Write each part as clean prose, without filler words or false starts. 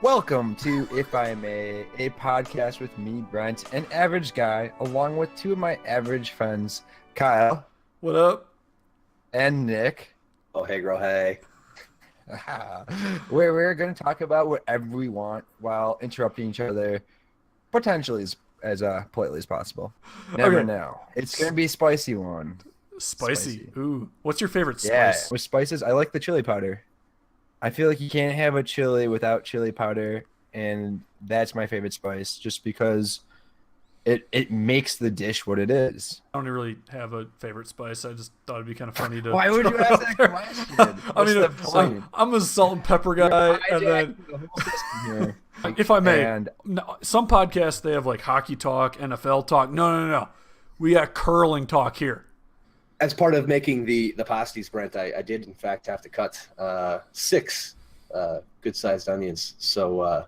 Welcome to If I May, a podcast with me, Brent, an average guy, along with two of my average friends, Kyle. What up? And Nick. Oh, hey, girl, hey. Where we're going to talk about whatever we want while interrupting each other, potentially as politely as possible. Never know. It's going to be a spicy one. Spicy. Ooh. What's your favorite spice? Yeah, with spices, I like the chili powder. I feel like you can't have a chili without chili powder, and that's my favorite spice just because it makes the dish what it is. I don't really have a favorite spice. I just thought it'd be kind of funny to. Why would you ask that question? I'm a salt and pepper guy, and then if I may, some podcasts they have like hockey talk, NFL talk. No. We got curling talk here. As part of making the pasties, Brent, I did in fact have to cut 6 good-sized onions. So,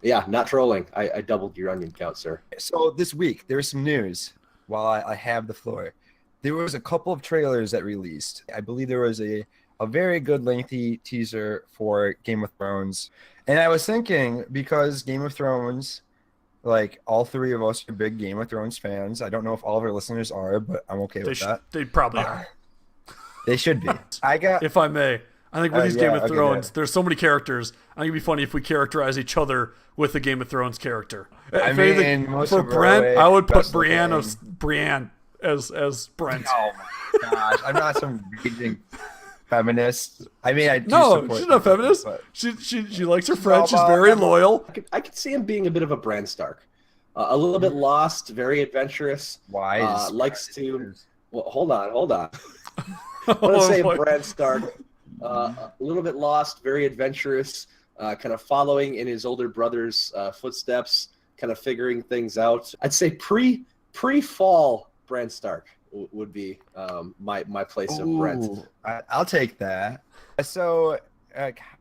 yeah, not trolling. I doubled your onion count, sir. So this week, there's some news while I have the floor. There was a couple of trailers that released. I believe there was a very good lengthy teaser for Game of Thrones. And I was thinking, because Game of Thrones, like all three of us are big Game of Thrones fans. I don't know if all of our listeners are, but I'm okay with that. They probably are. They should be. If I may, I think with these Game of Thrones, there's so many characters. I think it'd be funny if we characterize each other with the Game of Thrones character. I If mean, anything, for Brent, I would put Brienne as Brent. Oh my gosh, I'm not some raging feminist. I mean, I do No, support she's not them, feminist. but- She likes her friends. She's very loyal. I could see him being a bit of a Bran Stark. A little bit lost, very adventurous. Wise. Likes to... Well, hold on. I want to say Bran Stark. A little bit lost, very adventurous, kind of following in his older brother's footsteps, kind of figuring things out. I'd say pre-fall Bran Stark would be my place of Brent. I'll take that. So,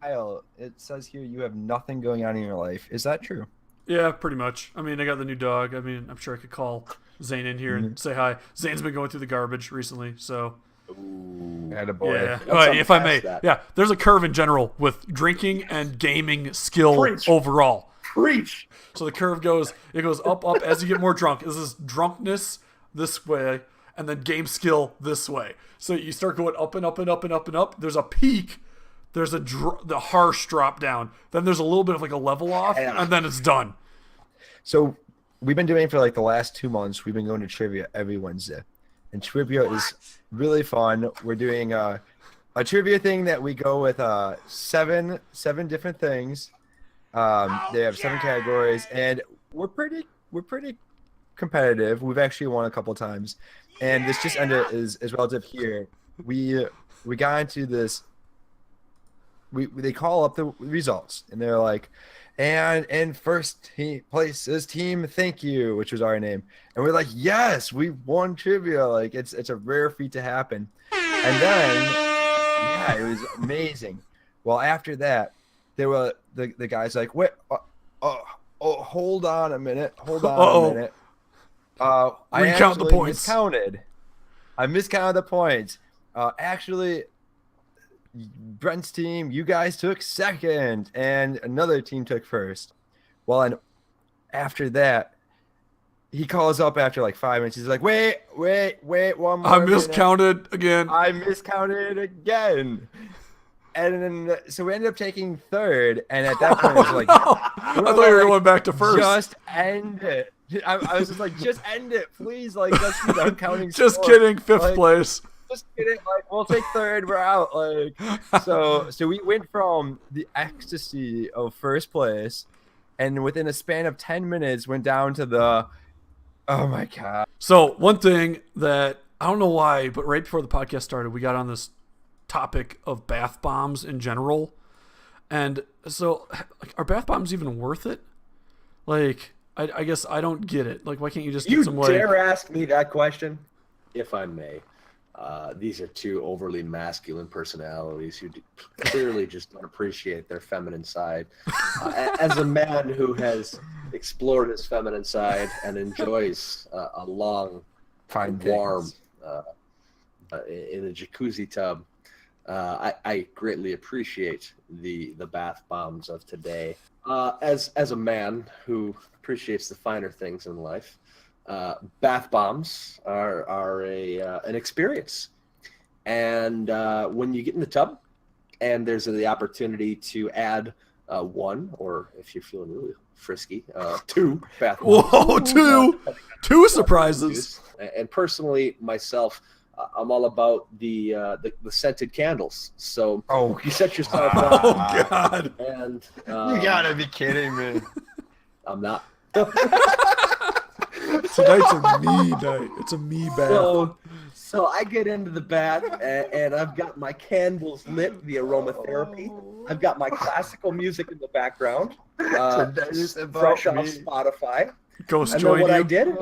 Kyle, it says here you have nothing going on in your life. Is that true? Yeah, pretty much. I mean, I got the new dog. I mean, I'm sure I could call Zane in here and say hi. Zane's been going through the garbage recently, so... Ooh. Attaboy. Yeah. Let's If I may, unpack that. yeah, there's a curve in general with drinking and gaming skill Preach. overall. Preach! So the curve goes up as you get more drunk. This is drunkenness this way, and then game skill this way. So you start going up and up and up and up and up. There's a peak. There's the harsh drop down. Then there's a little bit of like a level off, and then it's done. So, we've been doing it for like the last 2 months. We've been going to trivia every Wednesday. And trivia is really fun. We're doing a trivia thing that we go with seven different things. They have 7 categories, and we're pretty competitive. We've actually won a couple times, and this just ended is relative here. We got into this. They call up the results, and they're like, and first place is Team Thank You, which was our name, and we're like, yes, we won trivia. Like it's a rare feat to happen. And then yeah, it was amazing. Well, after that, there were the guys like, wait, hold on a minute. I Recount the points. miscounted. I miscounted the points. Actually, Brent's team, you guys took second, and another team took first. Well, and after that, he calls up after like 5 minutes. He's like, wait, one more I minute. miscounted again. I miscounted again. And then, so we ended up taking third, and at that point, it was like, I thought you were going back to first. just end it. I was just like, just end it, please. Like, let's be done counting. Just scores. kidding. Fifth Like, place. Just kidding. Like, we'll take third. We're out. Like, so we went from the ecstasy of first place, and within a span of 10 minutes, went down to the, oh my god. So one thing that I don't know why, but right before the podcast started, we got on this topic of bath bombs in general. And so are bath bombs even worth it? Like, I guess I don't get it. Like, why can't you just get You some dare ask me that question? If I may. These are two overly masculine personalities who clearly just don't appreciate their feminine side. As a man who has explored his feminine side and enjoys a long, Fine warm things. in a jacuzzi tub, I greatly appreciate the bath bombs of today. As a man who appreciates the finer things in life, bath bombs are an experience. And when you get in the tub, and there's the opportunity to add one, or if you're feeling really frisky, two bath bombs. Whoa, two surprises. And personally, myself, I'm all about the scented candles. So you set yourself up. Oh God! And You gotta be kidding me. I'm not. Tonight's a me night. It's a me bath. So I get into the bath, and I've got my candles lit, the aromatherapy. I've got my classical music in the background, fresh off Spotify. Ghost And join then what you. I did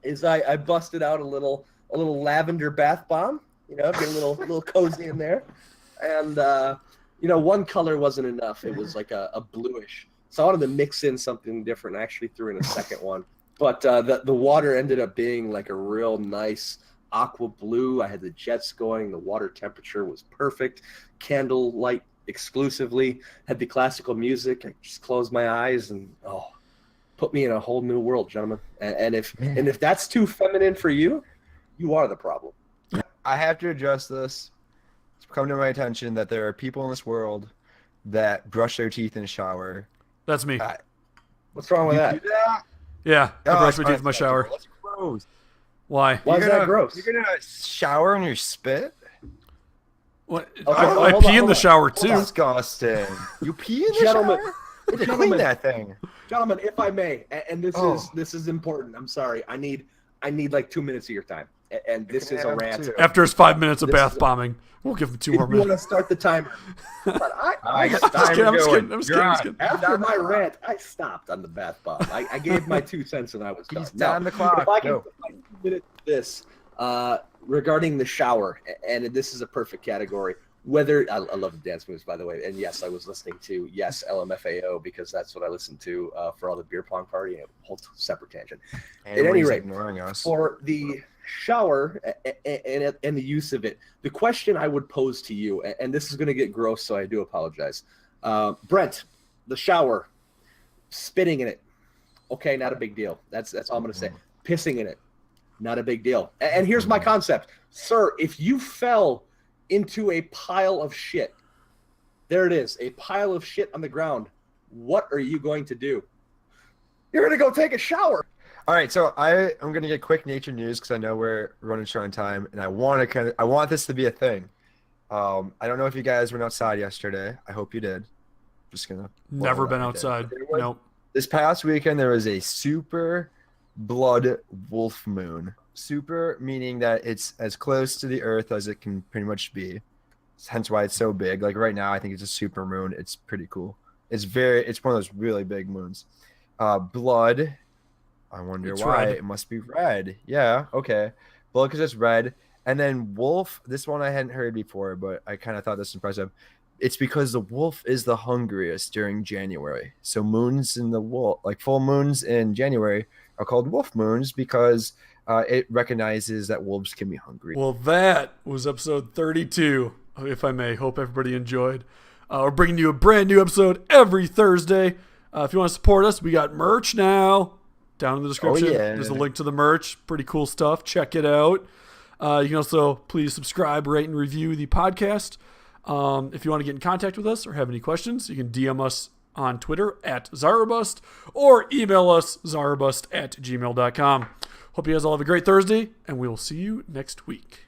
is I busted out a little lavender bath bomb. You know, get a little cozy in there, and one color wasn't enough. It was like a bluish. So I wanted to mix in something different. I actually threw in a second one, but the water ended up being like a real nice aqua blue. I had the jets going. The water temperature was perfect. Candle light exclusively. Had the classical music. I just closed my eyes and put me in a whole new world, gentlemen. And if that's too feminine for you, you are the problem. I have to address this. It's come to my attention that there are people in this world that brush their teeth in a shower. That's me. What's wrong with that? Do that? Yeah, I Oh, brush my it's teeth in my shower. That's gross. Why? Why is that gross? You're gonna shower in your spit? What? Okay, I hold pee on, in hold the on. shower Hold too. on. Disgusting. You pee in the Gentlemen, shower? You have to clean gentlemen. that thing. Gentlemen, if I may, and this Oh. is important. I'm sorry. I need like 2 minutes of your time, and this is a have rant. two. After his 5 minutes of This bath is a- bombing, we'll give him 2 If more you want to minutes. start the timer, but I got I'm just time kidding. I'm just going. kidding. I'm just You're kidding. I'm on. just kidding. after my rant, I stopped on the bath bomb. I gave my 2 cents and I was done. He's Now, down the clock. if I can Go. put my 2 minutes to this regarding the shower, and this is a perfect category. Whether I love the dance moves, by the way, and yes, I was listening to LMFAO because that's what I listened to for all the beer pong party. A whole separate tangent. At any Everybody's rate, ignoring us. for the shower and the use of it, the question I would pose to you, and this is going to get gross, so I do apologize. Brent, the shower, spitting in it, okay, not a big deal. That's all I'm going to say. Pissing in it, not a big deal. And here's my concept, sir. If you fell into a pile of shit, there it is, a pile of shit on the ground, what are you going to do? You're going to go take a shower. All right, so I'm gonna get quick nature news because I know we're running short on time, and I want this to be a thing. I don't know if you guys went outside yesterday. I hope you did. Just gonna Never been Well, outside. there was- Nope. This past weekend there was a super blood wolf moon. Super meaning that it's as close to the Earth as it can pretty much be. Hence why it's so big. Like right now, I think it's a super moon. It's pretty cool. It's one of those really big moons. Blood. I wonder It's why. red. It must be red. Yeah, okay. Blood because it's red. And then wolf, this one I hadn't heard before, but I kind of thought this was impressive. It's because the wolf is the hungriest during January. So moons in the wolf, like full moons in January, are called wolf moons because it recognizes that wolves can be hungry. Well, that was episode 32, if I may. Hope everybody enjoyed. We're bringing you a brand new episode every Thursday. If you want to support us, we got merch now. Down in the description, yeah. there's a link to the merch. Pretty cool stuff. Check it out. You can also please subscribe, rate, and review the podcast. If you want to get in contact with us or have any questions, you can DM us on Twitter at Zarabust or email us zarabust@gmail.com. Hope you guys all have a great Thursday, and we will see you next week.